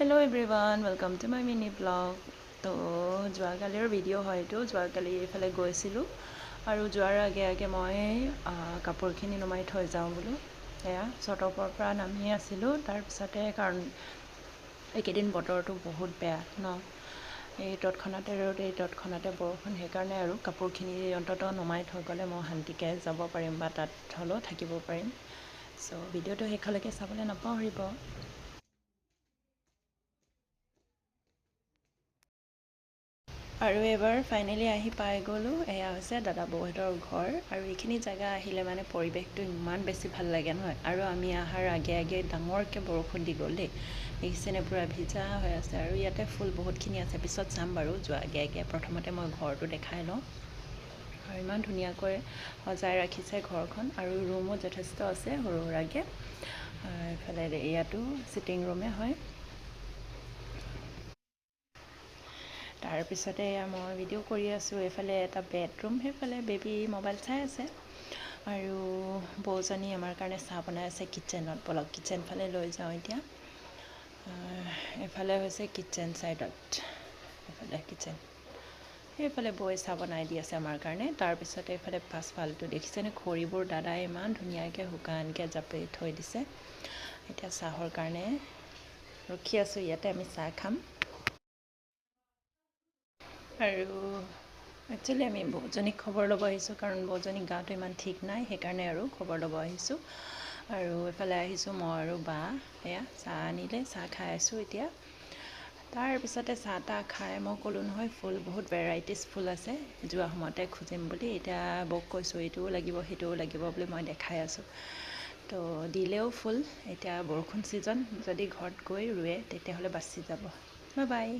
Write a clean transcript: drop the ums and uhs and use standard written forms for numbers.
Hello everyone, welcome to my mini vlog. তো যোৱাকালিৰ video' হয়তো যোৱাকালি এইফালে গৈছিলোঁ আৰু যোৱাৰ আগে আগে মই কাপোৰখিনি নমাই থৈ যাওঁ বোলো। এয়া চটপৰ পৰা নামি আছিলোঁ, তাৰপিছতে কাৰণ এইকেইদিন বতৰটো বহুত বেয়া ন, এই তৎক্ষণাতে ৰ'দ এই তৎক্ষণাতে বৰষুণ, সেইকাৰণে আৰু কাপোৰখিনি অন্ততঃ নমাই থৈ গ'লে মই শান্তিকৈ যাব পাৰিম বা তাত হ'লেও থাকিব পাৰিম। চ' ভিডিঅ'টো শেষলৈকে চাবলৈ নাপাহৰিব। আৰু এবাৰ ফাইনেলি আহি পাই গ'লোঁ। এয়া হৈছে দাদা বৌহঁতৰ ঘৰ, আৰু এইখিনি জেগা আহিলে মানে পৰিৱেশটো ইমান বেছি ভাল লাগে নহয়। আৰু আমি অহাৰ আগে আগে ডাঙৰকৈ বৰষুণ দি গ'ল দেই, দেখিছেনে, পূৰা ভিজা হৈ আছে। আৰু ইয়াতে ফুল বহুতখিনি আছে, পিছত চাম বাৰু যোৱা আগে আগে। প্ৰথমতে মই ঘৰটো দেখাই লওঁ। আৰু ইমান ধুনীয়াকৈ সজাই ৰাখিছে ঘৰখন, আৰু ৰুমো যথেষ্ট আছে সৰু সুৰাকৈ। এইফালে ইয়াতো ছিটিং ৰুমে হয়। তাৰপিছতে মই ভিডিঅ' কৰি আছোঁ, এইফালে এটা বেডৰুম, সেইফালে বেবী মোবাইল চাই আছে। আৰু বৌজনী আমাৰ কাৰণে চাহ বনাই আছে কিটচেনত। বলক কিটচেন ফালে লৈ যাওঁ এতিয়া। এইফালে হৈছে কিটচেন ছাইডত, এইফালে কিটচেন, সেইফালে বৌয়ে চাহ বনাই দি আছে আমাৰ কাৰণে। তাৰপিছতে এইফালে পাছফালটো দেখিছেনে, খৰিবোৰ দাদাই ইমান ধুনীয়াকৈ শুকানকৈ জাপি থৈ দিছে। এতিয়া চাহৰ কাৰণে ৰখি আছোঁ, ইয়াতে আমি চাহ খাম। আৰু একচুৱেলি আমি বৌজনীক খবৰ ল'ব আহিছোঁ, কাৰণ বৌজনীক গাটো ইমান ঠিক নাই, সেইকাৰণে আৰু খবৰ ল'ব আহিছোঁ। আৰু এইফালে আহিছোঁ মই আৰু বা, এয়া চাহ আনিলে, চাহ খাই আছোঁ এতিয়া। তাৰপিছতে চাহ তাহ খাই মই ক'লোঁ নহয়, ফুল বহুত ভেৰাইটিজ ফুল আছে, যোৱা সময়তে খুজিম বুলি। এতিয়া বৌক কৈছোঁ এইটোও লাগিব সেইটোও লাগিব বুলি মই দেখাই আছোঁ। তো দিলেও ফুল। এতিয়া বৰষুণ ছিজন, যদি ঘৰত গৈ ৰুৱে তেতিয়াহ'লে বাচি যাব। Bye bye.